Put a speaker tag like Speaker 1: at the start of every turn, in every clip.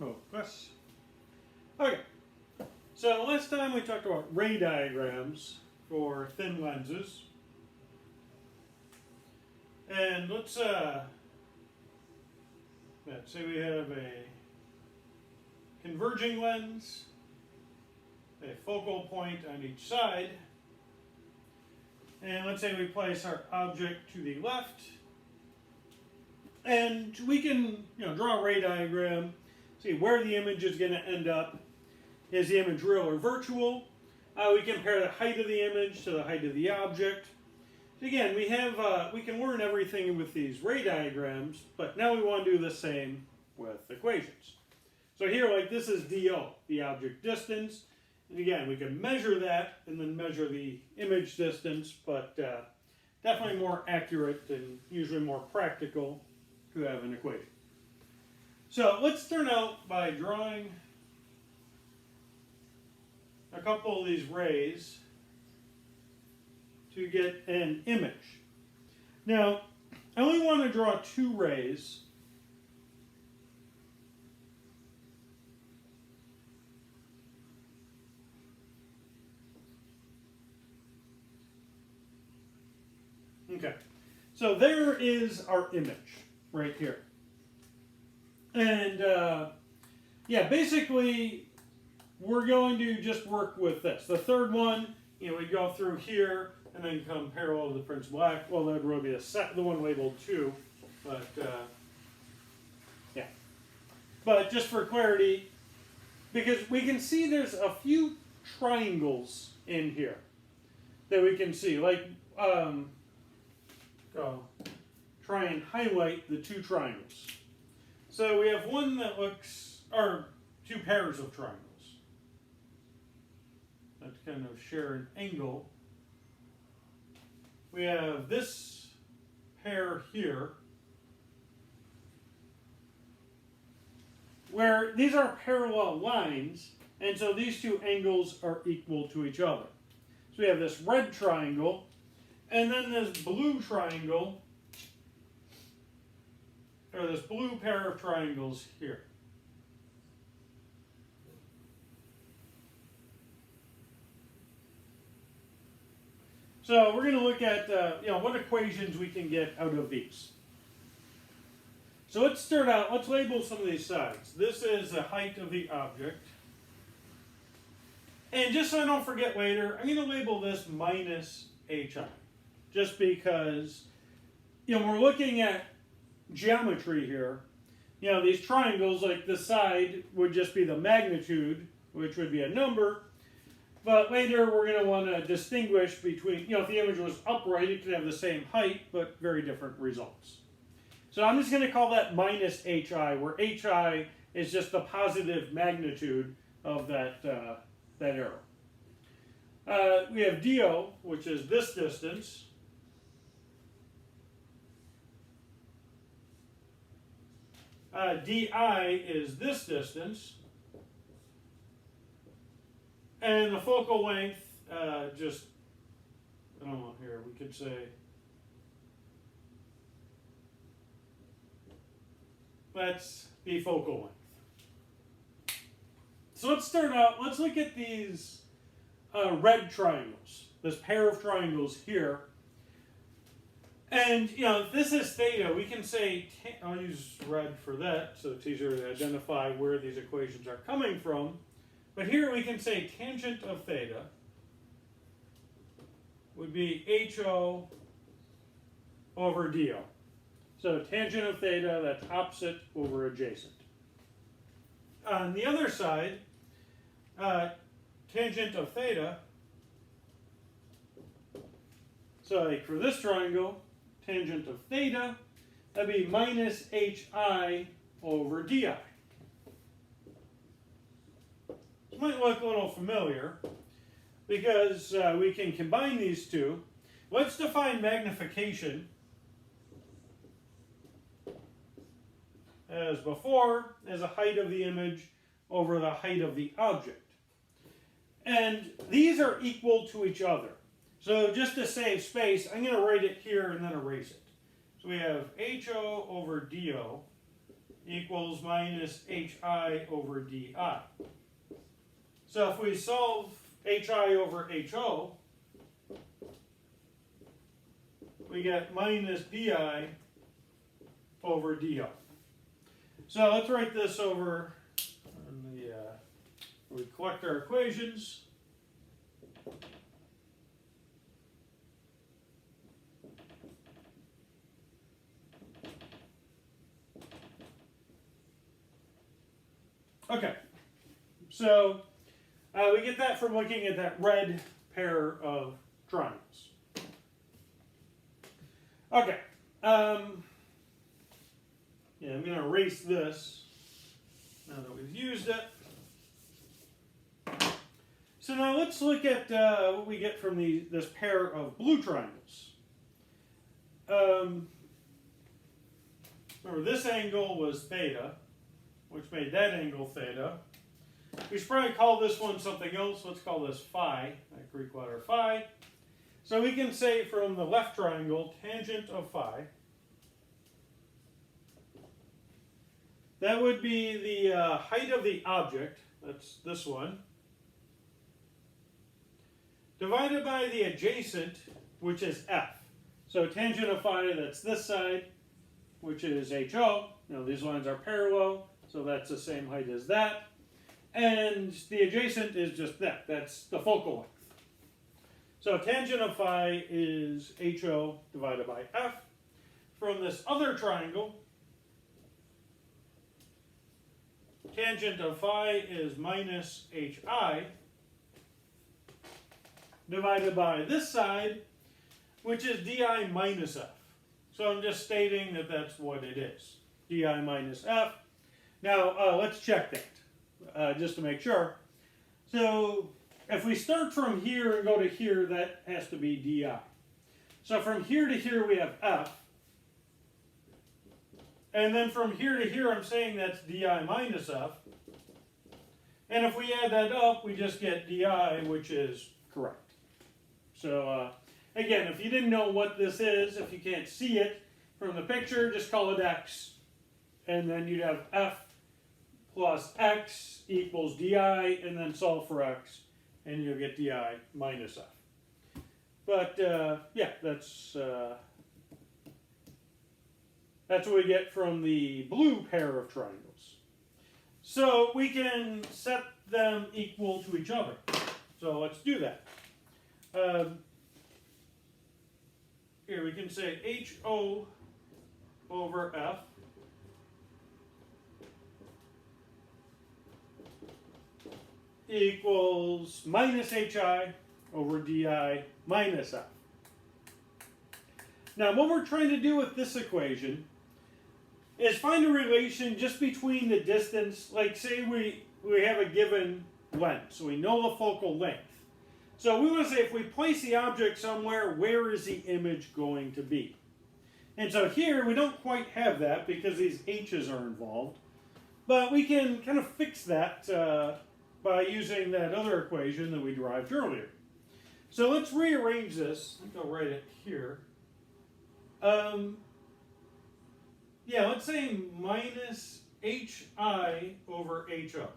Speaker 1: Oh, yes. Okay. So last time we talked about ray diagrams for thin lenses. And let's say we have a converging lens, a focal point on each side, and let's say we place our object to the left, and we can draw a ray diagram, see where the image is going to end up. Is the image real or virtual? We compare the height of the image to the height of the object. Again, we can learn everything with these ray diagrams, but now we want to do the same with equations. So here, like this is DO, the object distance. And again, we can measure that and then measure the image distance, but definitely more accurate and usually more practical to have an equation. So let's start out by drawing a couple of these rays to get an image. Now, I only want to draw two rays. Okay, so there is our image right here. And yeah, basically we're going to just work with this. The third one, we go through here and then come parallel to the principal axis. Well, that would really be the one labeled 2, but yeah. But just for clarity, because we can see there's a few triangles in here that we can see. Like, try and highlight the two triangles. So we have one that looks, or two pairs of triangles that kind of share an angle. We have this pair here, where these are parallel lines, and so these two angles are equal to each other. So we have this red triangle, and then this blue triangle, or this blue pair of triangles here. So we're going to look at what equations we can get out of these. So let's start out, let's label some of these sides. This is the height of the object. And just so I don't forget later, I'm going to label this minus HI. Just because, we're looking at geometry here. These triangles, like the side would just be the magnitude, which would be a number. But later we're going to want to distinguish between, if the image was upright, it could have the same height, but very different results. So I'm just going to call that minus HI, where HI is just the positive magnitude of that arrow. We have DO, which is this distance. DI is this distance. And the focal length, I don't know here, we could say, that's the focal length. So let's start out, let's look at these red triangles, this pair of triangles here. And, if this is theta, we can say, I'll use red for that, so it's easier to identify where these equations are coming from. But here we can say tangent of theta would be HO over DO. So tangent of theta, that's opposite over adjacent. On the other side, tangent of theta, so like for this triangle, tangent of theta, that'd be minus HI over DI. It might look a little familiar because we can combine these two. Let's define magnification as before, as a height of the image over the height of the object. And these are equal to each other. So just to save space, I'm going to write it here and then erase it. So we have HO over DO equals minus hi over di. So if we solve hi over ho, we get minus pi over do. So let's write this over on the, we collect our equations. Okay, so we get that from looking at that red pair of triangles. Okay, yeah, I'm going to erase this now that we've used it. So now let's look at what we get from this pair of blue triangles. Remember, this angle was theta, which made that angle theta. We should probably call this one something else. Let's call this phi, like Greek letter phi. So we can say from the left triangle, tangent of phi, that would be the height of the object, that's this one, divided by the adjacent, which is f. So tangent of phi, that's this side, which is ho. You know, these lines are parallel, so that's the same height as that. And the adjacent is just that. That's the focal length. So tangent of phi is ho divided by f. From this other triangle, tangent of phi is minus hi divided by this side, which is di minus f. So I'm just stating that that's what it is, di minus f. Now let's check that, just to make sure. So if we start from here and go to here, that has to be di. So from here to here we have f. And then from here to here I'm saying that's di minus f. And if we add that up, we just get di, which is correct. So again, if you didn't know what this is, if you can't see it from the picture, just call it x. And then you'd have f plus x equals di, and then solve for x, and you'll get di minus f. But yeah, that's what we get from the blue pair of triangles. So we can set them equal to each other. So let's do that. Here we can say ho over f equals minus hi over di minus f. Now what we're trying to do with this equation is find a relation just between the distance, like say we have a given length, so we know the focal length. So we want to say if we place the object somewhere, where is the image going to be? And so here we don't quite have that because these h's are involved, but we can kind of fix that by using that other equation that we derived earlier. So let's rearrange this. I think I'll write it here. Yeah, let's say minus hi over ho.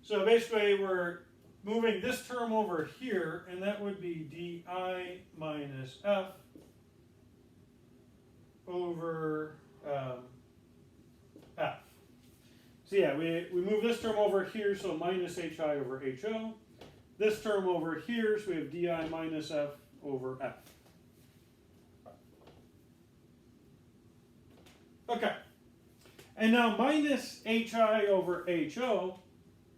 Speaker 1: So basically we're moving this term over here, and that would be di minus f over f. So yeah, we move this term over here, so minus hi over ho. This term over here, so we have di minus f over f. Okay, and now minus hi over ho,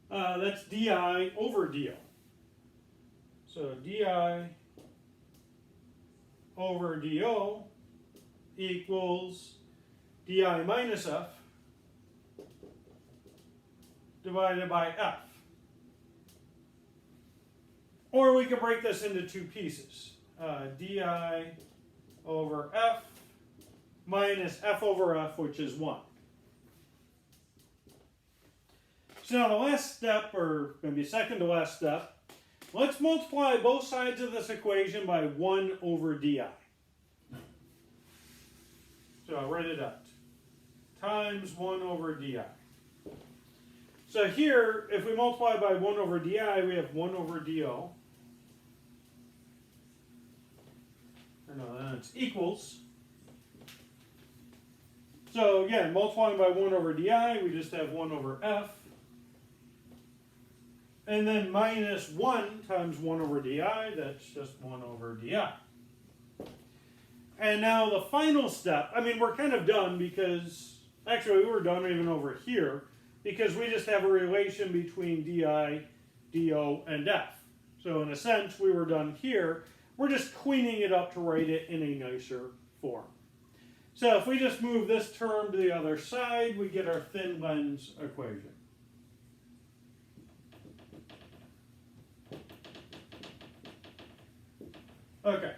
Speaker 1: that's di over do. So di over do equals di minus f divided by f. Or we could break this into two pieces. Di over f minus f over f, which is 1. So now the last step, or maybe second to last step, let's multiply both sides of this equation by 1 over di. So I'll write it out. times 1 over di. So here, if we multiply by 1 over di, we have 1 over do. Or no, then it's equals. So again, multiplying by 1 over di, we just have 1 over f. And then minus 1 times 1 over di, that's just 1 over di. And now the final step, I mean, we're kind of done because, actually we were done even over here, because we just have a relation between di, do, and f. So in a sense, we were done here. We're just cleaning it up to write it in a nicer form. So if we just move this term to the other side, we get our thin lens equation. Okay.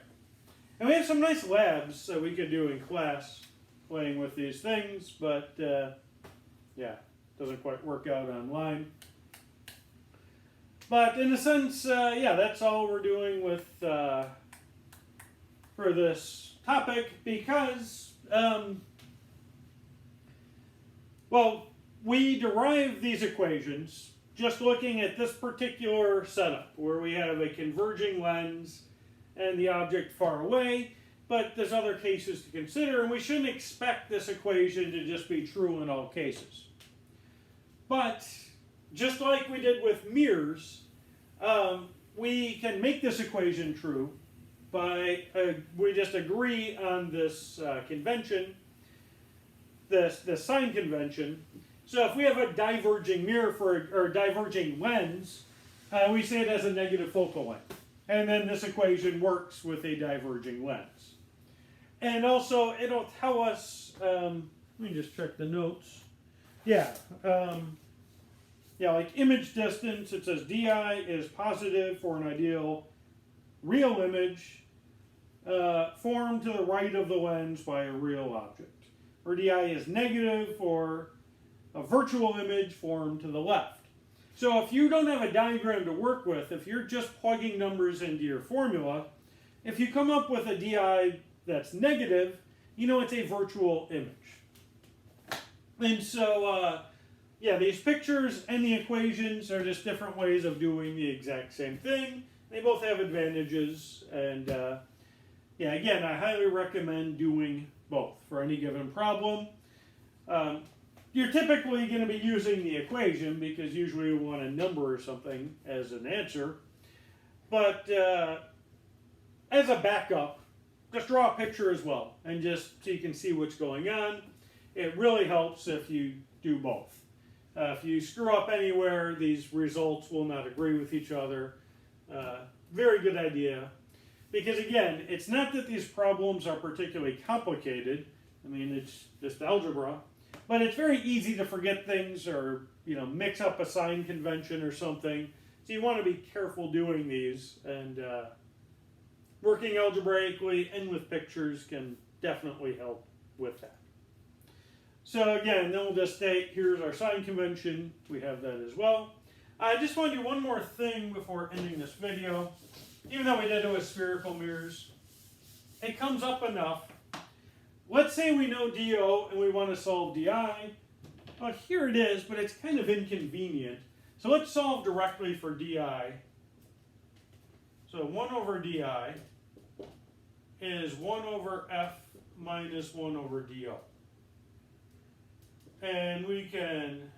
Speaker 1: And we have some nice labs that we could do in class playing with these things, but yeah, doesn't quite work out online. But in a sense, yeah, that's all we're doing with for this topic because, well, we derive these equations just looking at this particular setup where we have a converging lens and the object far away, but there's other cases to consider, and we shouldn't expect this equation to just be true in all cases. But just like we did with mirrors, we can make this equation true by, we just agree on this convention, this sign convention. So if we have a diverging mirror or diverging lens, we say it has a negative focal length. And then this equation works with a diverging lens. And also, it'll tell us, let me just check the notes. Yeah, like image distance, it says di is positive for an ideal real image formed to the right of the lens by a real object. Or di is negative for a virtual image formed to the left. So if you don't have a diagram to work with, if you're just plugging numbers into your formula, if you come up with a di that's negative, you know it's a virtual image. And so, yeah, these pictures and the equations are just different ways of doing the exact same thing. They both have advantages, and yeah, again, I highly recommend doing both for any given problem. You're typically going to be using the equation because usually you want a number or something as an answer. But as a backup, just draw a picture as well, and just so you can see what's going on. It really helps if you do both. If you screw up anywhere, these results will not agree with each other. Very good idea. Because again, it's not that these problems are particularly complicated. I mean, it's just algebra. But it's very easy to forget things or, mix up a sign convention or something. So you want to be careful doing these. And working algebraically and with pictures can definitely help with that. So again, then we'll just state, here's our sign convention. We have that as well. I just want to do one more thing before ending this video. Even though we did it with spherical mirrors, it comes up enough. Let's say we know do and we want to solve di. Well, here it is, but it's kind of inconvenient. So let's solve directly for di. So 1 over di is 1 over f minus 1 over do. And we can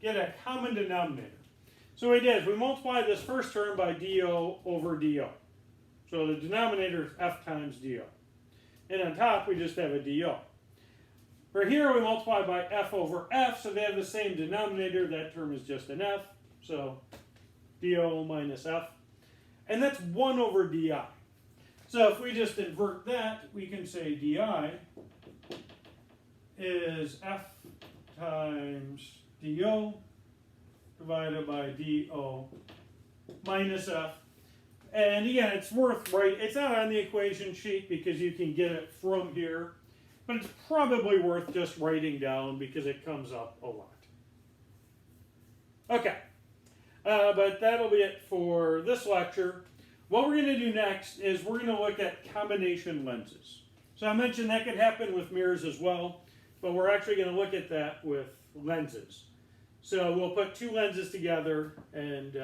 Speaker 1: get a common denominator. So what we did is we multiply this first term by do over do. So the denominator is f times do. And on top, we just have a do. For here, we multiply by f over f, so they have the same denominator. That term is just an f. So do minus f. And that's 1 over di. So if we just invert that, we can say di is f times do divided by do minus f. And again, it's worth writing. It's not on the equation sheet because you can get it from here, but it's probably worth just writing down because it comes up a lot. Okay, but that'll be it for this lecture. What we're going to do next is we're going to look at combination lenses. So I mentioned that could happen with mirrors as well, but we're actually going to look at that with lenses. So we'll put two lenses together and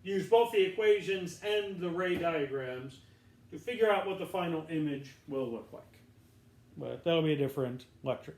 Speaker 1: use both the equations and the ray diagrams to figure out what the final image will look like. But that'll be a different lecture.